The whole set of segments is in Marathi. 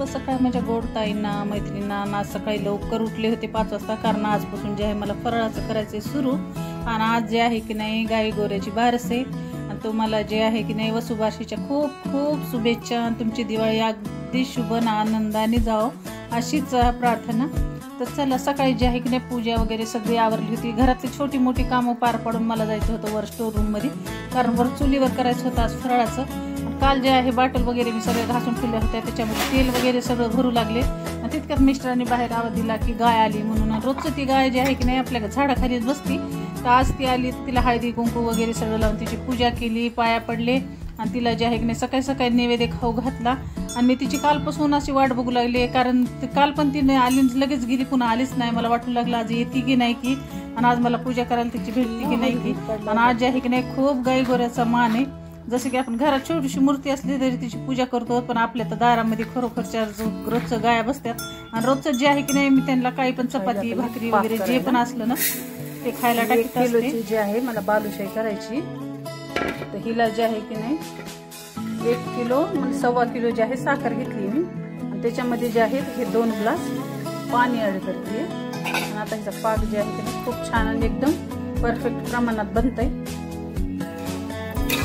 शुभ सकाळ माझ्या गोड ताईंना मैत्रिणींना. आज सकाळी लवकर उठले होते 5 वाजता, कारण आजपासून जे आहे मला फराळाचं करायचं सुरू. आणि आज जे आहे की नाही गाई गोऱ्याची बारस आहे. आणि तुम्हाला जे आहे की नाही वसुबारशीच्या खूप खूप शुभेच्छा. आणि तुमची दिवाळी अगदी शुभ आनंदाने जाओ अशीच प्रार्थना. तर चला, सकाळी जे आहे की नाही पूजा वगैरे सगळी आवरली होती. घरातली छोटी मोठी कामं पार पाडून मला जायचं होतं वर स्टोर रूममध्ये, कारण वर चुलीवर करायचं होतं आज फराळाचं. काल जे आहे बाटल वगैरे मी सगळे घासून ठेवल्या होत्या, त्याच्यामध्ये तेल वगैरे सगळं भरू लागले. आणि तितक्यात मिस्टरांनी बाहेर आवाज दिला की गाय आली म्हणून. रोजचं ती गाय जी आहे की नाही आपल्या झाडाखालीच बसती, तर आज ती आली. तिला हळदी कुंकू वगैरे सगळं लावून तिची पूजा केली, पाया पडले. आणि तिला जे आहे की नाही सकाळी सकाळी नैवेद्य खाऊ घातला. आणि मी तिची कालपासून अशी वाट बघू लागली, कारण काल पण तिने आली लगेच गेली, पुन्हा आलीच नाही. मला वाटू लागलं आज येते की नाही की, आणि आज मला पूजा करायला तिची भेटते की नाही की. आणि आज जे आहे की नाही खूप गाई गोऱ्याचा मान आहे. जसं की आपण घरात छोटीशी मूर्ती असली तरी तिची पूजा करतो, पण आपल्या तर दारामध्ये खरोखरच्या रोजचं गाया बसतात. आणि रोजचं जे आहे की नाही मी त्यांना काही पण चपाती भाकरी वगैरे जे पण असलं ना ते खायला टाकत असते. जे आहे मला बालुशाही करायची, तर हिला जे आहे की नाही 1 किलो म्हणजे 1.25 किलो जे आहे साखर घेतली मी. आणि त्याच्यामध्ये जे आहे हे 2 ग्लास पाणी ऍड करते. आणि आता हिचा पाक जे आहे की खूप छान आणि एकदम परफेक्ट प्रमाणात बनतंय.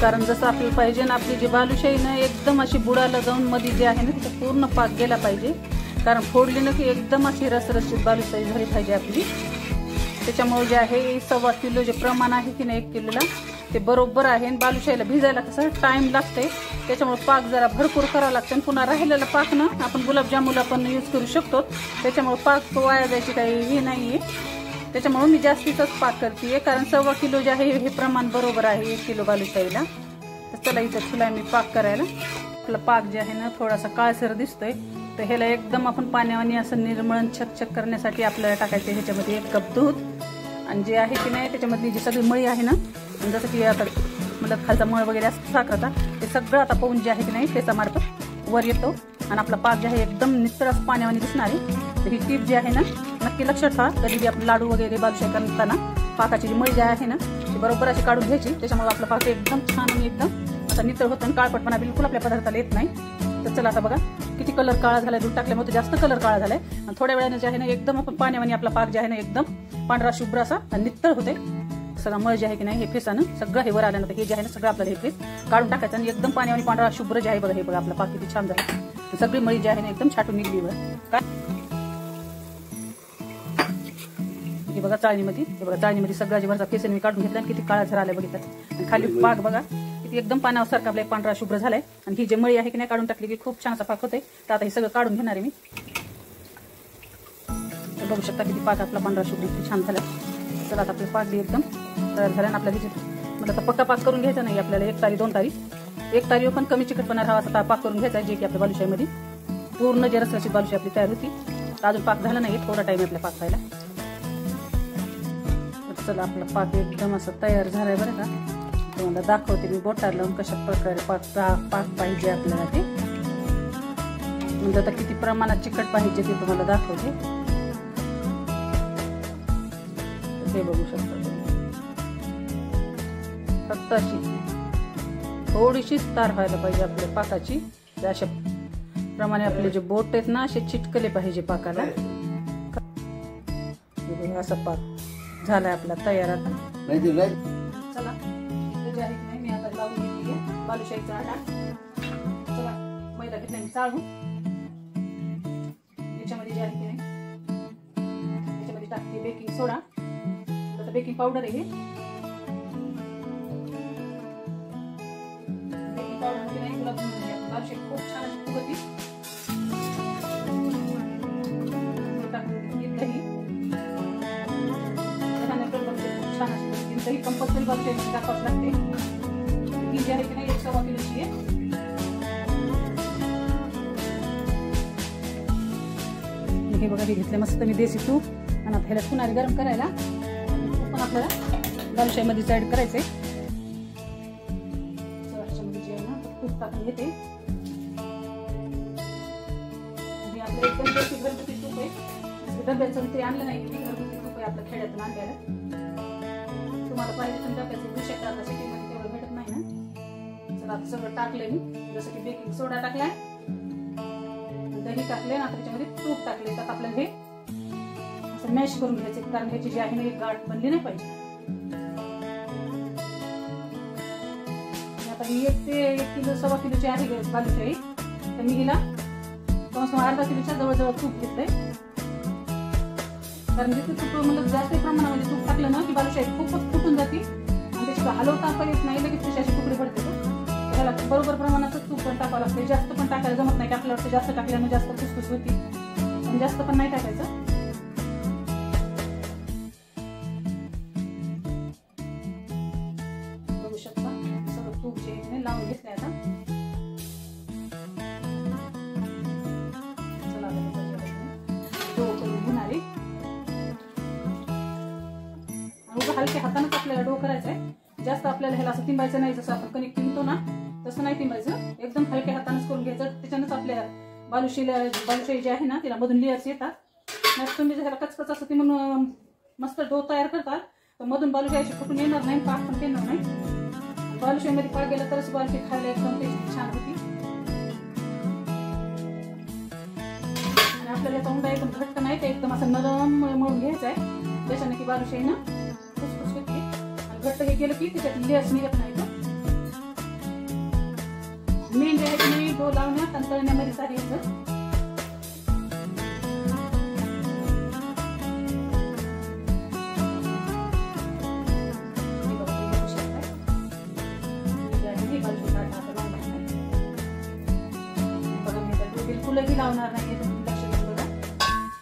कारण जसं आपल्याला पाहिजे ना, आपली जी बालुशाही ना एकदम अशी बुडाला जाऊन मध्ये जे आहे ना तिचा पूर्ण पाक गेला पाहिजे. कारण फोडली ना की एकदम अशी रसरशीत बालुशाही झाली पाहिजे आपली. त्याच्यामुळे जे आहे 1.25 किलो जे प्रमाण आहे की नाही 1 किलोला ते बरोबर आहे. आणि बालुशाहीला भिजायला कसं टाइम लागते, त्याच्यामुळे पाक जरा भरपूर करावा लागतं. आणि पुन्हा राहिलेला पाक ना आपण गुलाबजामुनला पण यूज करू शकतो, त्याच्यामुळे पाक वाया जायची काही हे नाही आहे. त्याच्यामुळे मी जास्तीचाच पाक करते, कारण 1.25 किलो जे आहे हे प्रमाण बरोबर आहे 1 किलो बालुशाहीला. तर चला इथं तुला मी पाक करायला. आपला पाक जे आहे ना थोडासा काळसर दिसतोय, तर ह्याला एकदम आपण पाण्यावानी असं निर्मळन छकछक करण्यासाठी आपल्याला टाकायचं ह्याच्यामध्ये 1 कप दूध. आणि जे आहे की नाही त्याच्यामधली जी सगळी मळी आहे ना, जसं की आता मला खालचा मळ वगैरे असं साखरचा ते सगळं आता पाहून जे आहे की नाही त्याचा मार्फत वर येतो. आणि आपला पाक जे आहे एकदम नितळ असं पाण्यावानी दिसणार आहे. तर ही टीप जी आहे ना नक्की लक्षात ठेवा. कधी बी आपण लाडू वगैरे बालुशाही करताना पाकाची जी मळी जी आहे ना ती बरोबर अशी काढून घ्यायची. त्याच्यामुळे आपला पाक एकदम छान आणि एकदम असा नितळ होतो आणि काळपटपणा बिलकुल आपल्या पदार्थाला येत नाही. तर चला आता बघा किती कलर काळा झालाय, दूध टाकल्यामुळे जास्त कलर काळा झालाय. आणि थोड्या वेळाने जे आहे ना एकदम आपण पाण्यावानी आपला पाक जे आहे ना एकदम पांढरा शुभ्र असा नितळ होते. सगळं मळ जे आहे की नाही हे फेसानं सगळं हे वर आल्यानंतर हे जे आहे ना सगळं आपल्याला हे फेस काढून टाकायचं. आणि एकदम पाण्यावानी पांढरा शुभ्र जे आहे बघा, हे बघा आपला पाक किती छान झाला. सगळी मळी जी आहे ना एकदम छाटून निघली वर काय. हे बघा चाळणीमध्ये, हे बघा चाळणीमध्ये सगळ्या जे वरचा फेस मी काढून घेतला आणि किती काळा झरा आलाय बघितला. आणि खाली पाक बघा किती एकदम पाण्यासारखा आपल्या पांढरा शुभ्र झालाय. आणि ही जे मळी आहे की नाही काढून टाकली की खूप छान असा पाक होते. तर आता हे सगळं काढून घेणार आहे मी. तर बघू शकता किती पाक आपला पांढरा शुभ्र किती छान झाला. चला आता आपलं पाक एकदम तयार झाला. आणि आपल्याला म्हणजे आता पक्का पाक करून घ्यायचा नाही आपल्याला, 1 तारी 2 तारी 1 तारीवर पण कमी चिकटपणा राहावा असा पाक करून घ्यायचा, जे की आपल्या बालुशाहीमध्ये पूर्ण जे रसरशीत बालुशाही आपली तयार होती. तर अजून पाक झाला नाही, थोडा टाइम आपल्या पाक व्हायला. चला आपला पाक एकदम असं तयार झालाय बरं का. तुम्हाला दाखवते मी बोटाला लावून कशा प्रकारे पाक पाहिजे आपल्याला ते. म्हणजे आता किती प्रमाणात चिकट पाहिजे ते तुम्हाला दाखवते. हे बघू शकता तुम्ही, फक्त अशी थोडीशी तार व्हायला पाहिजे आपल्या पाकाची. अशा प्रमाणे आपले जे बोट आहेत ना असे चिटकले पाहिजे पाकाला. असा पाक झालाय आपला तयार. आता चला जे आहे की नाही मी आता लावून घेतली बालुशाहीचा आटा. चला मैदा घेतला मी चाळून. याच्यामध्ये जे आहे की नाही त्याच्यामध्ये टाकते बेकिंग सोडा, आता बेकिंग पावडर आहे. बेकिंग पावडर की नाही बालुशाही खूप छान फुगती. दही छान असते, दही कंपल्सरी बालुशाही टाकावंच लागते. ही जी आहे की नाही 1.25 किलोची आहे. हे बघा हे घेतले मस्त मी देसी तूप. आणि आता ह्याला पुन्हा गरम करायला पण आपल्याला बालुशाहीमध्येच ऍड करायचंय. ह्याच्यामध्ये जे आहे ना तूप टाकून घेते. हे आपलं एकदम देसी घरगुती तूप आहे, डब्याचं ते आणलं नाही, घरगुती तूप आहे आपलं खेड्यातून आणलेलं. तुम्हाला पाहिजे तर डब्याचं घेऊ शकता, आता सिटीमध्ये तेवढं भेटत नाही ना. चला आता सगळं टाकलंय मी, जसं की बेकिंग सोडा टाकलाय, हे टाकले ना, त्याच्यामध्ये तूप टाकले, तर आपल्याला हे असं मॅश करून घ्यायचं, कारण ह्याची जी आहे ना एक गाठ बनली नाही पाहिजे. आता ही 1 किलो 1.25 किलोची आहे बालुशाही, तर मी हिला अर्धा किलोच्या जवळजवळ तूप घेतलंय. कारण जिथे तूप म्हणजे जास्त प्रमाणामध्ये तूप टाकलं ना की बालुशाही खूपच फुटून जाते आणि त्याची हलवता पण येत नाही, लगेच तशी तुकडे पडते. त्याला बरोबर प्रमाणात तूप पण टाकावं लागतं. जास्त पण टाकायला जमत नाही, की आपल्याला वाटतं जास्त टाकल्यानं जास्त खुसखुस होती, पण जास्त पण नाही टाकायचं. बघू शकता सगळं तूप जे आहे लावून घेतलंय. आता चला डो करून घेणार आहे. हलक्या हातानेच आपल्याला डो करायचा आहे. जास्त आपल्याला ह्याला असं तिंबायचं नाही, जसं आपण कणिक तिंबतो ना तसं नाही तिंबायचं, एकदम हलक्या हातानेच करून घ्यायचं. त्याच्यानंच आपल्या बालुशाही जी आहे ना तिला मधून लेयर्स येतात. नाही तुम्ही जर कचकच असं ती म्हणून मस्त डो तयार करतात तर मधून बालुशाही फुटून येणार नाही, पाक पण येणार नाही. बालुशाहीमध्ये पाक गेला तरच बालुशाही खायला एकदम टेस्टी छान होती. आणि आपल्याला याचा उंडा एकदम घट्ट नाही, ते एकदम असं नरम मळून घ्यायचा आहे, त्याच्याने की बालुशाही ना खुसखुस होते. आणि घट्ट हे केलं की त्याच्यात लेयर्स निघत नाही. मेन जे आहे की नाही डो लावण्यात आणि तळण्यामध्ये सारे येतं. बिलकुलही लावणार नाही, तुम्ही लक्ष देऊन बघा.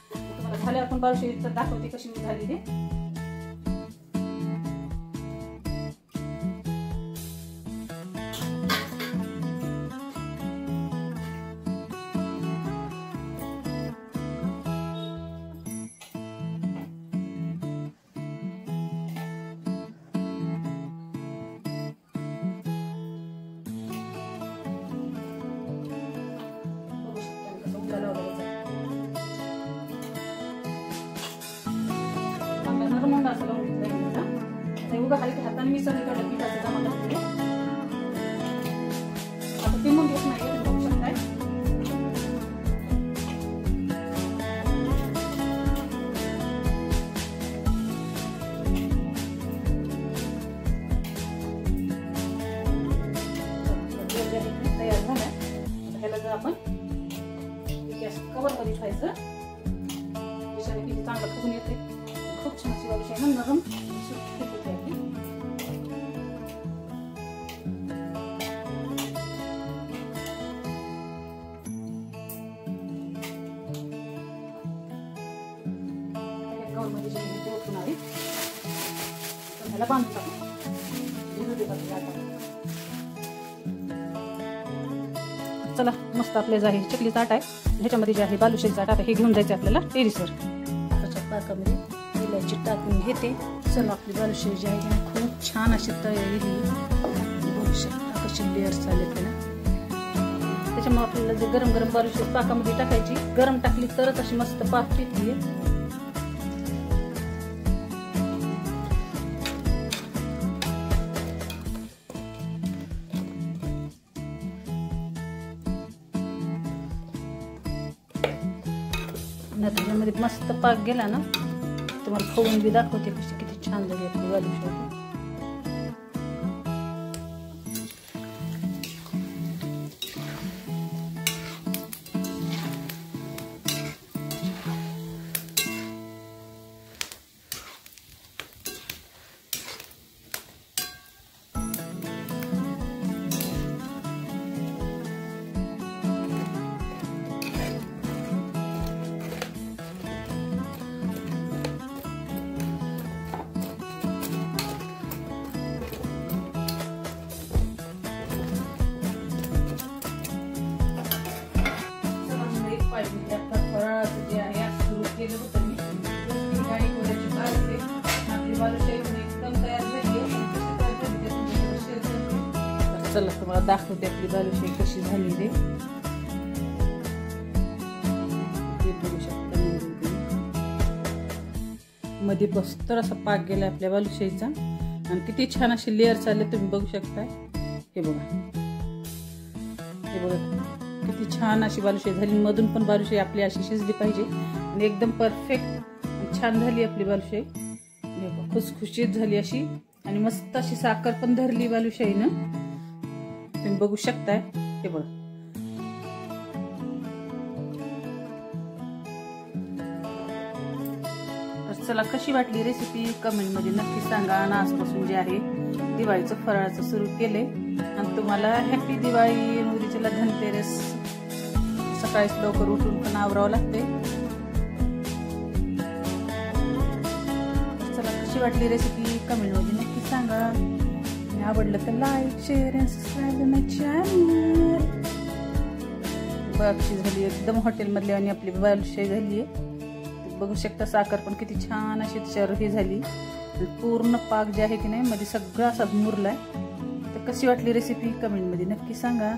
तुम्हाला झाल्यावर पण बालुशाही दाखवते कशी मी झाली ते. असं लावून घेतलं उगा हलक्या हाताने मी सगळीकडे पिठाचं जमा करते. आता तिंबून घेत नाही, बघू शकताय. तयार झालाय. ह्याला जर आपण गॅस कवर मध्ये ठेवायचं, त्याच्याने किती चांगलं फुगून येते. खूप छान अशी बालुशाही नरम सुटसुटीत आहे. गव्हामध्ये जे ओतून आहे तर ह्याला बांधून टाकू. चला मस्त आपले जे आहे चकली ताट आहे, ह्याच्यामध्ये जे आहे बालुशाही ताट आहे हे घेऊन जायचं आपल्याला टेरिसवर. त्याच्या पाकामध्ये इलायची टाकून घेते. चला आपली बालुशाही जी आहे खूप छान अशी तयारी बघू शकता कशी लेअर्स आले त्याला. त्याच्यामुळे आपल्याला जे गरम गरम बालुशाही पाकामध्ये टाकायची, गरम टाकली तरच अशी मस्त पाक पिकली. त्याच्यामध्ये मस्त पाक गेला ना, तुम्हाला खाऊन बी दाखवते कशी किती छान झाली आपली बालुशाही. फराळाचं जे आहे सुरू केलं होतं मी, गाई गोऱ्याची बारसे आपली बालुशाही एकदम तयार झाली आहे. चला तुम्हाला दाखवते आपली बालुशाही कशी झाली ते. बघू शकता मध्ये बस्तर असा पाक गेला आपल्या बालुशाहीचा आणि किती छान असे लेअर्स आले तुम्ही बघू शकता. हे बघा, हे बघा किती छान अशी बालुशाही झाली. मधून पण बालुशाही आपली अशी शिजली पाहिजे आणि एकदम परफेक्ट छान झाली आपली बालुशाही. खुसखुशीत झाली अशी आणि मस्त अशी साखर पण धरली बालुशाहीनं, तुम्ही बघू शकताय. हे बघ, तर चला कशी वाटली रेसिपी कमेंटमध्ये नक्की सांगा. आणि आजपासून जे आहे दिवाळीचं फराळाचं सुरू केले आणि तुम्हाला हॅपी दिवाळी. उद्याच्याला धनतेरस, सकाळीच लवकर उठून पण आवरावं लागते. चला कशी वाटली रेसिपी कमेंटमध्ये नक्की सांगा. आवडलं तर लाईक शेअर आणि सबस्क्राईब माय चॅनल. बघशी झाली एकदम हॉटेलमधली आणि आपली बालुशाही झाली आहे. बघू शकता साखर पण किती छान अशी त्याच्यावर ही झाली. पूर्ण पाक जे आहे की नाही मध्ये सगळा असा मुरलाय. तर कशी वाटली रेसिपी कमेंटमध्ये नक्की सांगा.